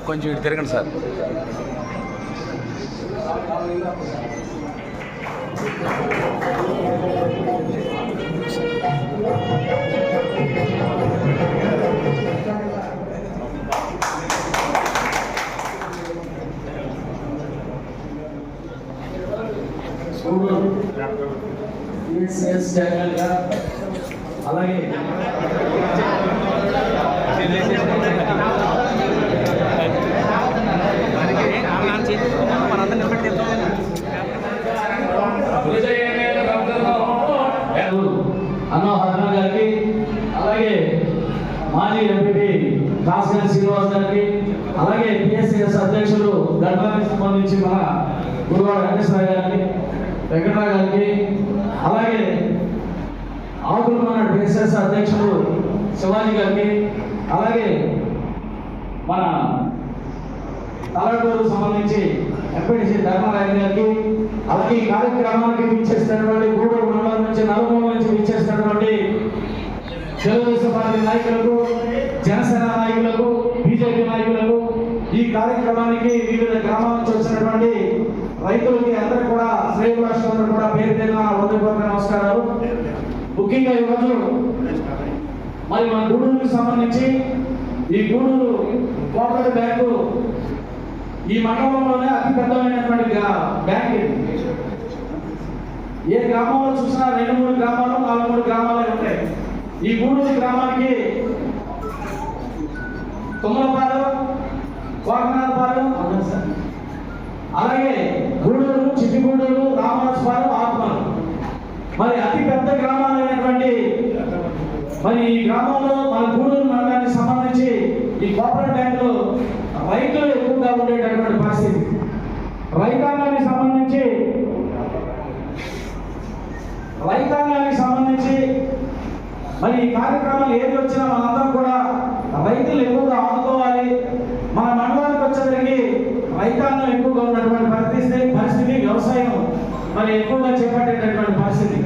కొంచెం ఇటు తిరగండి సార్. అలాగే అన్న హర్ణ గారికి, అలాగే మాజీ ఎంపీ కాసినేని శ్రీనివాస్ గారికి, అలాగే పిఎస్సిఎస్ అధ్యక్షులు గడ్డానికి సంబంధించి మన గురువాడ వెంకటేశ్వర గారికి, వెంకటరావు గారికి, అలాగే ఆకులమన్న పిఎస్సిఎస్ అధ్యక్షులు శివాజీ గారికి, అలాగే మన తలటూరు సంబంధించి ఎంపీటీసీ ధర్మరాజు గారికి, అలాగే ఈ కార్యక్రమానికి విచ్చేసినటువంటి గూడూరు మండలం నుంచి నలుమూల నుంచి విచ్చేసినటువంటి తెలుగుదేశం పార్టీ నాయకులకు, జనసేన నాయకులకు, బీజేపీ నాయకులకు, ఈ కార్యక్రమానికి వివిధ గ్రామాల నుంచి వచ్చినటువంటి రైతులకి అందరూ కూడా శ్రేయభిలాషులందరూ కూడా పేరు పేరున హృదయపూర్వక నమస్కారాలు. ముఖ్యంగా ఈరోజు మరి మన గూడూరుకి సంబంధించి ఈ గూడూరు కోఆపరేటివ్ బ్యాంకు ఈ మండలంలోనే అతి పెద్దమైనటువంటి బ్యాంక్ ఇది. ఏ గ్రామంలో చూసినా 2-3 గ్రామాలు 4-3 గ్రామాలే ఉంటాయి. ఈ గూడూరు గ్రామానికి తుమ్మలపాలెం, కోకనాథపాలెం, అలాగే గూడూరు, చిట్టిగూడూరు, రామరాజపాలెం, ఆత్మలు మరి అతి పెద్ద గ్రామాలైనటువంటి మరి ఈ గ్రామంలో మన గూడూరు మండలానికి సంబంధించి ఈ కోఆపరేటివ్ బ్యాంకులో రైతులు ఎక్కువగా ఉండేటటువంటి పరిస్థితి. రైతాంగానికి సంబంధించి మరి ఈ కార్యక్రమాలు ఏది వచ్చినా మనందరం కూడా రైతులు ఎక్కువగా ఆదుకోవాలి. మన మండలానికి వచ్చేసరికి రైతాంగం ఎక్కువగా ఉన్నటువంటి పరిస్థితి వ్యవసాయం మరి ఎక్కువగా చేపట్టేటటువంటి పరిస్థితి.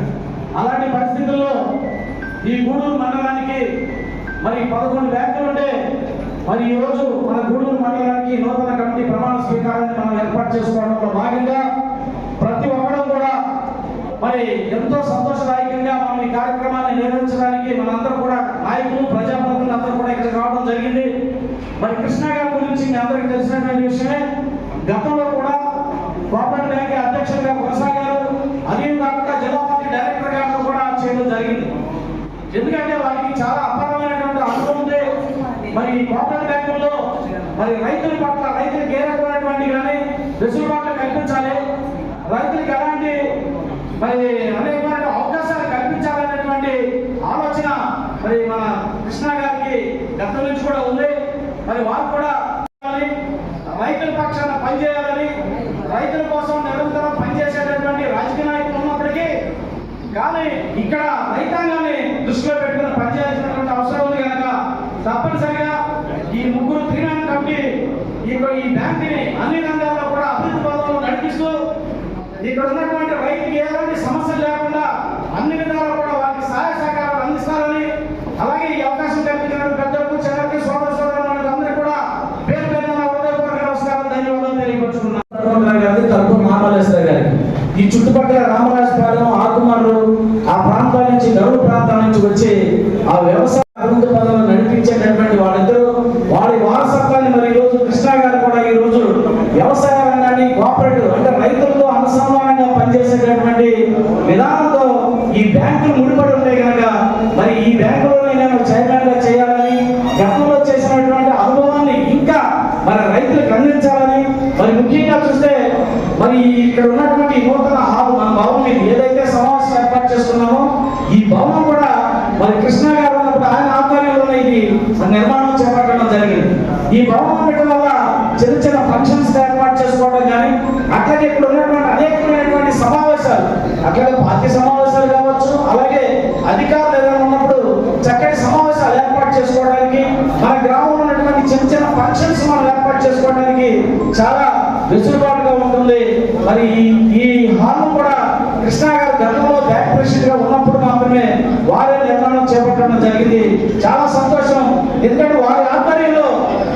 అలాంటి పరిస్థితుల్లో ఈ గూడూరు మండలానికి మరి 11 బ్యాంకులు ఉంటే మరి ఈరోజు మన గూడూరు మండలానికి నూతన కమిటీ ప్రమాణ స్వీకారాన్ని మనం ఏర్పాటు చేసుకోవడంలో భాగంగా ప్రతి ఒక్కరూ కూడా మరి ఎంతో సంతోషదాయకంగా మనం ఈ కార్యక్రమాన్ని నిర్వహించడానికి మనందరూ కూడా నాయకులు, ప్రజాప్రతినిధులు అందరూ కూడా ఇక్కడికి రావడం జరిగింది. మరి కృష్ణ గారి గురించి మీ అందరికీ తెలిసినటువంటి విషయమే. గతంలో కూడా కోఆపరేటివ్ బ్యాంక్ అధ్యక్షులుగా కొనసాగారు. అదే కాకుండా జిల్లా పార్టీ డైరెక్టర్ గారు కూడా చేయడం జరిగింది. ఎందుకంటే వారికి చాలా అపారమైనటువంటి అనుభవం ఉంది. మరి కోఆపరేటివ్ బ్యాంకుల్లో మరి రైతుల పట్ల రైతులకు ఏ రకమైనటువంటి కానీ వెసులుబాట్లు కల్పించాలి, రైతులకు ఎలాంటి మరి అనేకమైన అవకాశాలు కల్పించాలనేటువంటి ఆలోచన మరి మన కృష్ణ గారికి గతం నుంచి కూడా ఉంది. మరి వారు కూడా రైతుల పక్షాన పనిచేయాలని, రైతుల కోసం నిరంతరం పనిచేసేటటువంటి రాజకీయ నాయకులు ఉన్నప్పటికీ కానీ ఇక్కడ రైతాంగాన్ని దృష్టిలో పెట్టుకుని పనిచేయాల్సినటువంటి అవసరం ఉంది కనుక తప్పనిసరిగా ఈ 3 త్రినామ కమిటీ ఈ బ్యాంకుని అన్ని రంగాల్లో కూడా అభివృద్ధి పదంలో నడిపిస్తూ ఇక్కడ ఉన్నటువంటి రైతుకి ఎలాంటి సమస్యలు లేకుండా అన్ని విధాలు కూడా వారికి సహాయ సహకారాలు అందిస్తారని, అలాగే ఈ అవకాశం కల్పించిన పెద్దలకు, చిన్నకి, సోదరులకు అందరికీ కూడా పేరు పేరున హృదయపూర్వక నమస్కారం, ధన్యవాదాలు తెలియపరుచుకున్నాను. ఈ చుట్టుపక్కల రామరాజపాలెం, ఆకుమర్రు ఆ ప్రాంతాల నుంచి గరుడు ప్రాంతాల నుంచి వచ్చి ఆ వ్యవసాయ అభివృద్ధి పదంలో నడిపించేటటువంటి వాళ్ళిద్దరూ వారి వారసత్వాన్ని మరి ఈరోజు కృష్ణ గారు కూడా ఈరోజు వ్యవసాయ రంగాన్ని కోఆపరేటివ్ అంటే రైతులతో అనుసంధానంగా పనిచేసేటటువంటి విధానంతో ఈ బ్యాంకులు ముడిపడి ఉంటాయి కనుక మరి ఈ బ్యాంకులో నేను చైర్మన్ గా చేయాలని, గతంలో చేసినటువంటి అనుభవాన్ని ఇంకా మరి రైతులకు అందించాలని, మరి ముఖ్యంగా చూస్తే మరి ఇక్కడ ఉన్నటువంటి నూతన హాల్ మన భవనం ఏదైతే సమావేశం ఏర్పాటు చేస్తున్నామో ఈ భవనం కూడా మరి కృష్ణ గారు ఉన్నప్పుడు ఆయన ఆధ్వర్యంలోనే ఇది నిర్మాణం చేపట్టడం జరిగింది. ఈ భవనం పెట్టడం వల్ల చిన్న చిన్న ఫంక్షన్స్ ఏర్పాటు చేసుకోవడం కానీ, అట్లాగే ఇక్కడ ఉన్నటువంటి అనేకమైనటువంటి సమావేశాలు, అట్లాగే పార్టీ సమావేశాలు కావచ్చు, అలాగే అధికారులు ఏదైనా ఉన్నప్పుడు చక్కటి సమావేశాలు ఏర్పాటు చేసుకోవడానికి, మన గ్రామంలో ఉన్నటువంటి చిన్న చిన్న ఫంక్షన్స్ మనం ఏర్పాటు చేసుకోవడానికి చాలా వెసులుబాటుగా ఉంటుంది. మరి ఈ హాల్ కూడా కృష్ణ గారు గతంలో బ్యాంక్ ప్రెసిడెంట్ గా ఉన్నప్పుడు మాత్రమే వారే నిర్మాణం చేపట్టడం జరిగింది. చాలా సంతోషం. ఎందుకంటే వారి ఆధ్వర్యంలో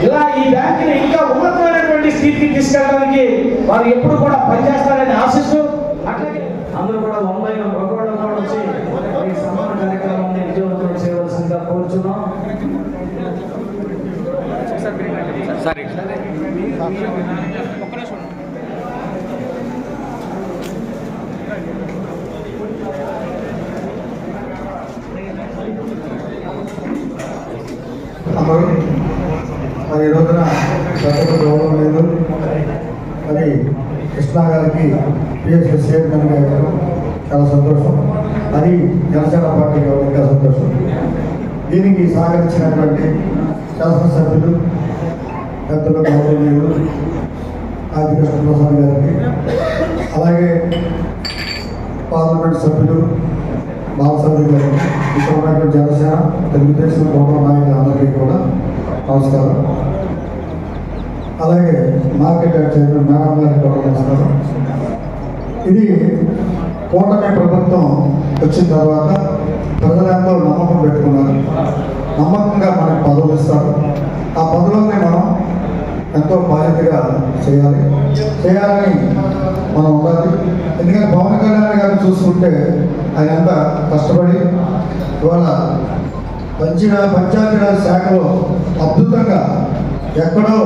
ఇలా ఈ బ్యాంక్ పార్టీని ఇంకా ఉన్నతమైనటువంటి స్థితికి తీసుకెళ్ళడానికి వారు ఎప్పుడు కూడా పనిచేస్తారని ఆశిస్తూ, అట్లాగే అందరూ కూడా ఆన్లైన్ ఒకళ్ళు వచ్చి ఈ సమాన కార్యక్రమాన్ని విజయవంతం చేయవలసిందిగా కోరుచున్నాం. అమరు మరి ఈ రోజున పెద్దలు గౌరవం లేదు. మరి కృష్ణా గారికి పిఎస్ఎస్ చైర్మన్ గారు చాలా సంతోషం. అది జనసేన పార్టీ గారు ఇంకా సంతోషం. దీనికి సహకరించినటువంటి శాసనసభ్యులు పెద్దలు గౌరవం లేదు ఆది కృష్ణప్రసాద్ గారికి, అలాగే పార్లమెంట్ సభ్యులు బాలసభ్యులు గారు, ఇక్కడ ఉన్నటువంటి జనసేన తెలుగుదేశం గౌరవ నాయకులు అందరికీ కూడా నమస్కారం. అలాగే మార్కెట్ యార్డ్ చైర్మన్ మేడం గారికి కూడా నమస్కారం. ఇది కూటమి ప్రభుత్వం వచ్చిన తర్వాత ప్రజలందరూ నమ్మకం పెట్టుకున్నారు. నమ్మకంగా మనకు పదవులు ఇస్తారు. ఆ పదవుల్ని మనం ఎంతో బాధ్యతగా చేయాలని మనం ఉండాలి. ఎందుకంటే పవన్ కళ్యాణ్ గారిని చూసుకుంటే ఆయన ఎంత కష్టపడి ఇవాళ పంచాయతీరాజ్ శాఖలో అద్భుతంగా ఎక్కడో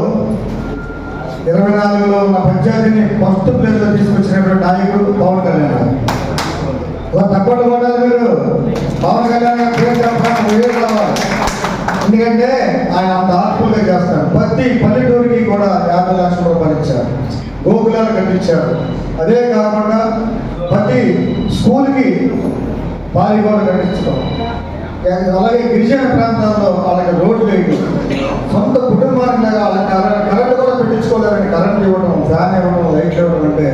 24లో ఉన్న పంచాయతీని ఫస్ట్ ప్లేస్లో తీసుకొచ్చినటువంటి నాయకుడు పవన్ కళ్యాణ్ గారు. అలా తక్కువ కొట్టాలి మీరు. పవన్ కళ్యాణ్ గారు పేరు చెప్పడానికి కావాలి. ఎందుకంటే ఆయన అంత ఆత్మగా చేస్తారు. ప్రతి పల్లెటూరికి కూడా 50 లక్షల రూపాయలు ఇచ్చారు, గోకులాలు కట్టించారు. అదే కాకుండా ప్రతి స్కూల్కి భారీ కూడా కట్టించడం, అలాగే గిరిజన ప్రాంతాల్లో వాళ్ళకి రోడ్లు వేయడం, సొంత కుటుంబానికి కరెంట్ కూడా పెట్టించుకోలేరని కరెంట్ ఇవ్వడం, ఫ్యాన్ ఇవ్వడం, లైట్లు ఇవ్వడం అంటే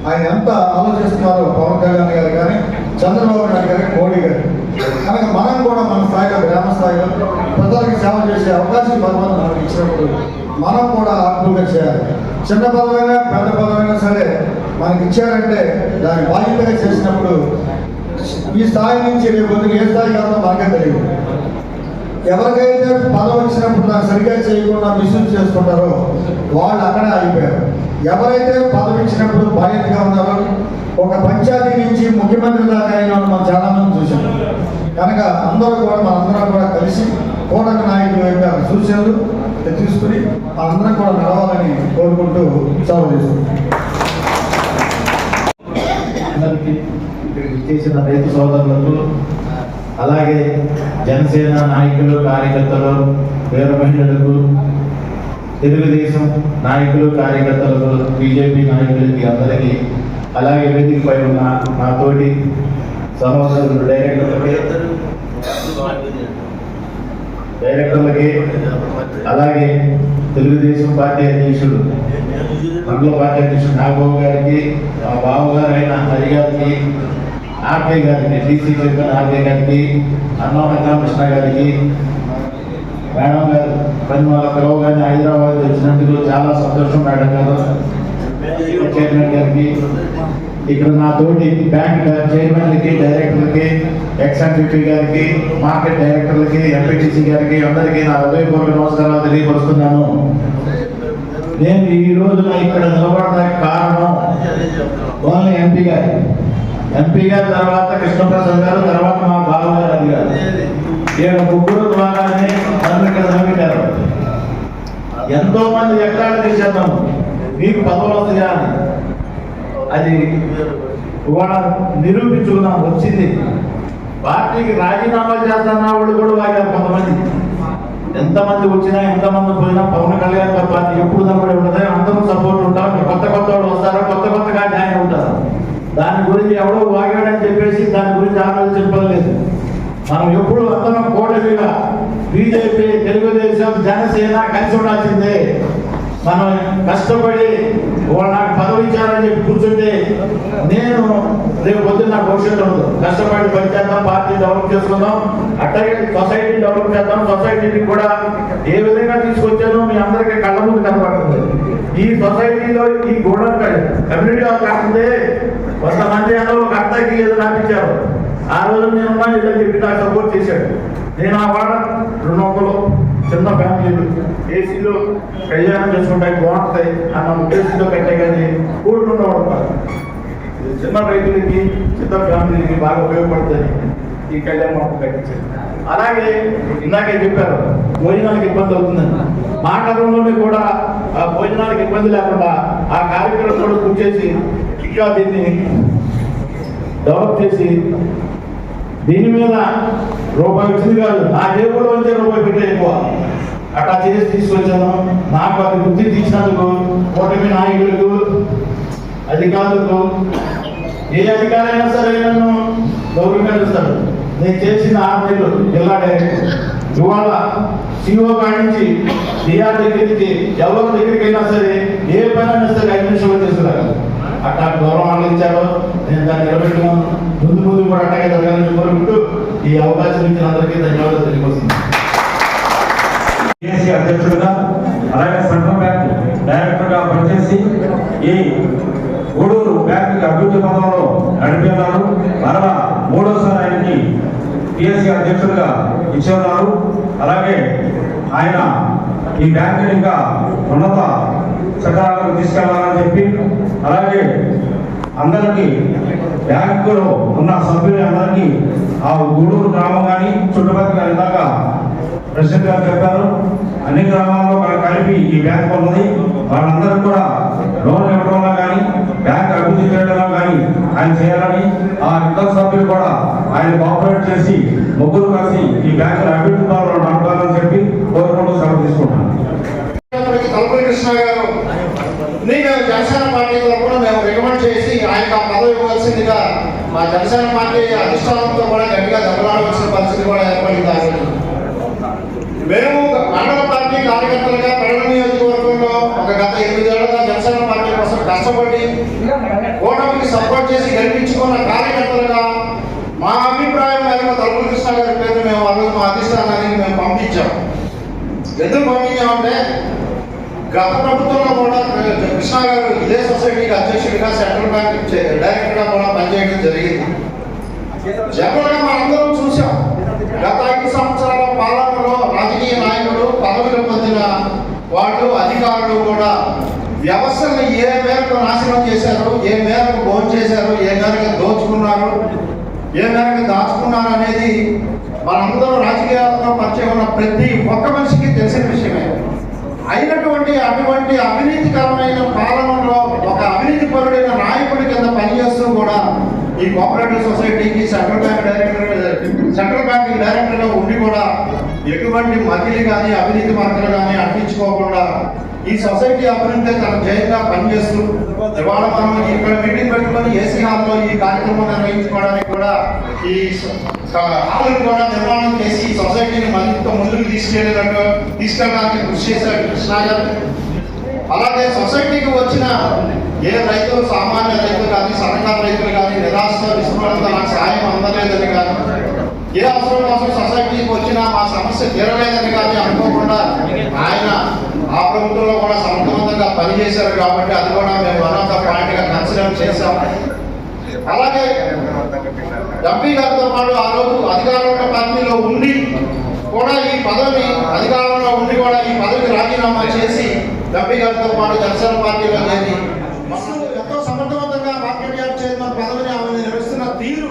ఆయన ఎంత ఆలోచిస్తున్నారో పవన్ కళ్యాణ్ గారు కానీ, చంద్రబాబు నాయుడు గారు, మోడీ గారు. కనుక మనం కూడా మన స్థాయిలో, గ్రామ స్థాయిలో ప్రజలకు సేవ చేసే అవకాశం భగవంతుడు మనకు ఇచ్చినప్పుడు మనం కూడా ఆత్మగా చేయాలి. చిన్న పదమైనా పెద్ద పదమైనా సరే మనకి ఇచ్చారంటే దాన్ని బాధ్యతగా చేసినప్పుడు ఈ స్థాయి నుంచి రేపు ఏ స్థాయికి వెళ్తాం మనకే తెలియదు. ఎవరికైతే పదవి వచ్చినప్పుడు దాన్ని సరిగ్గా చేయకుండా మిస్యూజ్ చేసుకుంటారో వాళ్ళు అక్కడే ఆగిపోయారు. ఎవరైతే పదవి ఇచ్చినప్పుడు బాధ్యతగా ఉన్నారో ఒక పంచాయతీ నుంచి ముఖ్యమంత్రి దాకా అయిన వాళ్ళు మనం చాలా మంది చూసాం. కనుక అందరూ కూడా మనందరం కూడా కలిసి కూటమి నాయకుల యొక్క సూచనలు తీసుకుని మనందరం కూడా నడవాలని కోరుకుంటూ సెలవు చేసుకుంటాం. చేసిన రైతు సోదరులకు, అలాగే జనసేన నాయకులు, కార్యకర్తలు, వీర మహిళలకు, తెలుగుదేశం నాయకులు, కార్యకర్తలకు, బీజేపీ నాయకులకి అందరికీ, అలాగే వేదికపై ఉన్న నా తోటి సహోదరులు డైరెక్టర్లకి, అలాగే తెలుగుదేశం పార్టీ అధ్యక్షుడు, మండల పార్టీ అధ్యక్షుడు నాగబాబు గారికి, మా బావగారు అయిన హరి గారికి, ఆర్కే గారికి, డీసీ చైర్మన్ ఆర్కే గారికి, అన్నవరంగా కృష్ణ గారికి, మేడం గారు పని వాళ్ళ పిలవ గారిని హైదరాబాద్ వచ్చినందుకు చాలా సంతోషం. మేడం గారు, చైర్మన్ గారికి, ఇక్కడ నా తోటి బ్యాంక్ చైర్మన్లకి, డైరెక్టర్లకి, ఎక్స్ఎంపీ గారికి, మార్కెట్ డైరెక్టర్లకి, ఎంపీటీసీ గారికి అందరికీ నా హృదయపూర్వక నమస్కారాలు తెలియపరుస్తున్నాను. నేను ఈ రోజున ఇక్కడ నిలబడడానికి కారణం ఓన్లీ ఎంపీ గారి తర్వాత కృష్ణప్రసాద్ గారు, తర్వాత మా బావగారు అది గారు, వీళ్ళ ముగ్గురు ద్వారానే నన్ను ఇక్కడ నిలబెట్టారు. ఎంతో మంది ఎక్కడ తీసేద్దాము మీకు పదవులు వస్తాయా అని, అది ఇవాళ నిరూపించుకున్నాం. వచ్చింది. పార్టీకి రాజీనామా చేస్తున్న వాళ్ళు కూడా వాగారు కొంతమంది. ఎంతమంది వచ్చినా ఎంతమంది పోయినా పవన్ కళ్యాణ్ గారి పార్టీ ఎప్పుడు తప్పడే ఉంటుంది. అందరూ సపోర్ట్ ఉంటారు. కొత్త వాళ్ళు వస్తారు, కొత్తగా జాయిన్ అవుతారు. దాని గురించి ఎవడో వాగాడని చెప్పేసి దాని గురించి ఆలోచించలేదు. మనం ఎప్పుడు అందరం కూటమిగా బీజేపీ, తెలుగుదేశం, జనసేన కలిసి ఉండాల్సిందే. మనం కష్టపడి వాళ్ళు నాకు పదవి ఇచ్చారని చెప్పి కూర్చుంటే నేను రేపు పొద్దున్న నాకు భవిష్యత్తు ఉండదు. కష్టపడి పనిచేద్దాం, పార్టీ డెవలప్ చేసుకుందాం, అట్లాగే సొసైటీ డెవలప్ చేద్దాం. సొసైటీని కూడా ఏ విధంగా తీసుకొచ్చానో మీ అందరికీ కళ్ళ ముందు కనపడుతుంది. ఈ సొసైటీలో ఈ గోడ కమ్యూనిటీ కాకుండా కొంతమంది అందరూ ఒక అర్థకి ఏదో రాపించారు. ఆ రోజు నేనున్నా ఇలా చెప్పి నాకు సపోర్ట్ చేశాడు. నేను ఆ వాడ 200 చిన్న ఫ్యామిలీలు ఏసీలో కళ్యాణం చేసుకుంటాయి బాగుంటాయి అన్న ఉద్దేశంతో కట్టే కానీ కూడులు ఉండవడం కాదు. చిన్న రైతులకి చిన్న ఫ్యామిలీకి బాగా ఉపయోగపడుతుంది ఈ కళ్యాణ మండపం కట్టించారు. అలాగే ఇందాకే చెప్పారు భోజనాలకు ఇబ్బంది అవుతుందని. మా నగరంలోనే కూడా ఆ భోజనాలకు ఇబ్బంది లేకుండా ఆ కార్యక్రమం కూడా పూర్తి చేసి ఇంకా దీన్ని డెవలప్ చేసి దీని మీద రూపాయి వచ్చింది కాదు, నా జేబులో వచ్చే రూపాయి పెట్టే ఎక్కువ అట్లా చేసి తీసుకొచ్చాను. నాకు అది వృత్తి తీసినందుకు కూటమి నాయకులకు అధికారులకు ఏ అధికారైనా సరే నన్ను గౌరవిస్తారు. నేను చేసిన 6 నెలలు జిల్లా డైరెక్టర్, ఇవాళ సిఓ కాడి నుంచి డిఆర్ దగ్గరికి ఎవరి దగ్గరికి అయినా సరే ఏ పని అయినా సరే 5 నిమిషాలు చేస్తున్నారు. అట్లా గౌరవం ఆలోచించారో నేను దాన్ని నిలబెట్టుకున్నాను. ముందు ముందు కూడా అట్టగే జరగాలని కోరుకుంటూ ఈ అవకాశం ఇచ్చిన అందరికీ ధన్యవాదాలు తెలియవస్తుంది. అధ్యక్షుడిగా అలాగే సెంట్రల్ బ్యాంక్ డైరెక్టర్గా పనిచేసి ఈ గూడూరు బ్యాంక్ అభివృద్ధి పథంలో నడిపేవారు. మరలా 3వసారి ఆయనకి పిఎస్సి అధ్యక్షుడిగా ఇచ్చేవారు. అలాగే ఆయన ఈ బ్యాంకుని ఇంకా ఉన్నత శిఖరాలకు తీసుకెళ్లాలని చెప్పి, అలాగే అందరికీ బ్యాంకులో ఉన్న సభ్యులందరికీ ఆ గూడూరు గ్రామం కానీ చుట్టుపక్కల ఇందాక ప్రెసిడెంట్ గారు చెప్పారు, అన్ని గ్రామాల్లో కలిపి ఈ బ్యాంక్ ఉన్నది. వాళ్ళందరూ కూడా లోన్ ఇవ్వడంలో కానీ బ్యాంక్ అభివృద్ధి చేయడంలో కానీ ఆయన చేయాలని, ఆ ఇద్దరు సభ్యులు కూడా ఆయన కోఆపరేట్ చేసి ముగ్గురు కలిసి ఈ బ్యాంకుల అభివృద్ధి పనులు నడపాలని చెప్పి కోరుకుంటూ సెలవు తీసుకుంటున్నాను. కృష్ణ గారు నేను జనసేన పార్టీ తరఫున మేము రికమెండ్ చేసి ఆయనకు ఆ పదవి ఇవ్వాల్సిందిగా మా జనసేన పార్టీ అధిష్టానంతో కూడా గట్టిగా దెబ్బలాడవలసిన పరిస్థితి కూడా ఏర్పడింది. మేము మండల పార్టీ కార్యకర్తలుగా పెరడ నియోజకవర్గంలో ఒక గత 8 ఏళ్లుగా జనసేన పార్టీ కోసం కష్టపడి ఓటమికి సపోర్ట్ చేసి గెలిపించుకున్న కార్యకర్తలుగా మా అభిప్రాయం మేరకు తలుపుల కృష్ణ గారి పేరు మేము ఆ రోజు మా అధిష్టానానికి మేము పంపించాం. ఎందుకు పంపించామంటే గత ప్రభుత్వంలో కూడా కృష్ణ గారు ఇదే సొసైటీకి అధ్యక్షుడిగా సెంట్రల్ బ్యాంక్ డైరెక్టర్గా కూడా పనిచేయడం జరిగింది. జనరల్గా మనందరం చూసాం, గత 5 సంవత్సరాల పాలనలో రాజకీయ నాయకులు పదవులు పొందిన వాళ్ళు అధికారులు కూడా వ్యవస్థను ఏ మేరకు నాశనం చేశారు, ఏ మేరకు భోజనం చేశారు, ఏ మేరకు దోచుకున్నారు, ఏ మేరకు దాచుకున్నారు అనేది మనందరూ రాజకీయాలతో పరిచయం ఉన్న ప్రతి ఒక్క మనిషికి తెలిసిన విషయమే. అయినటువంటి అటువంటి అవినీతికరమైన పాలనలో ఒక అవినీతి పరుడైన నాయకుడి కింద పనిచేస్తూ కూడా ఈ కోఆపరేటివ్ సొసైటీకి సెంట్రల్ బ్యాంక్ డైరెక్టర్గా ఉండి కూడా ఎటువంటి మకిలి కానీ అవినీతి మార్గలు కానీ అంటించుకోకుండా ఈ సొసైటీ అభివృద్ధి తన జయంగా పనిచేస్తూ ఇవాళ మనం ఇక్కడ మీటింగ్ పెట్టుకొని ఏసీ హాల్లో ఈ కార్యక్రమం నిర్వహించుకోవడానికి కూడా ఈ హాల్ కూడా నిర్మాణం చేసి ఈ సొసైటీని మరింత ముందుకు తీసుకెళ్ళడానికి కృషి చేశారు కృష్ణ గారు. అలాగే సొసైటీకి వచ్చిన ఏ రైతులు, సామాన్య రైతులు కానీ సన్నకారు రైతులు కానీ నిరాశ విస్మరణతో నాకు సాయం అందలేదని కానీ, ఏ అవసరం కోసం సొసైటీకి వచ్చినా మా సమస్య తీరలేదని కానీ అనుకోకుండా ఆయన ఆ ప్రభుత్వంలో కూడా సమర్థవంతంగా పనిచేశారు. కాబట్టి అది కూడా మేము వన్ ఆఫ్ ద పాయింట్ గా కన్సిడర్ చేశాం. అలాగే ఎంపీ గారితో పాటు ఆ రోజు అధికారంలో పార్టీలో ఉండి కూడా ఈ పదవిని అధికారంలో ఉండి కూడా ఈ పదవికి రాజీనామా చేసి ఎంపీ గారితో పాటు జనసేన పార్టీలో చేరి ఎంతో సమర్థవంతంగా మార్కెట్ యార్డ్ చైర్మన్ పదవిని ఆమె నిర్వహిస్తున్న తీరు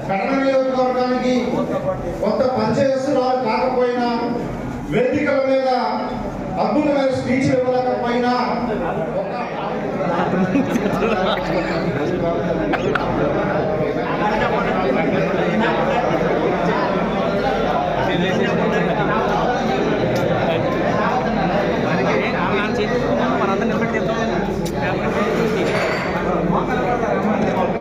పెరడ నియోజకవర్గానికి కొంత పనిచేస్తున్నారు. కాకపోయినా వేదికల మీద అద్భుతమైన స్పీచ్ ఇవ్వలేకపోయినా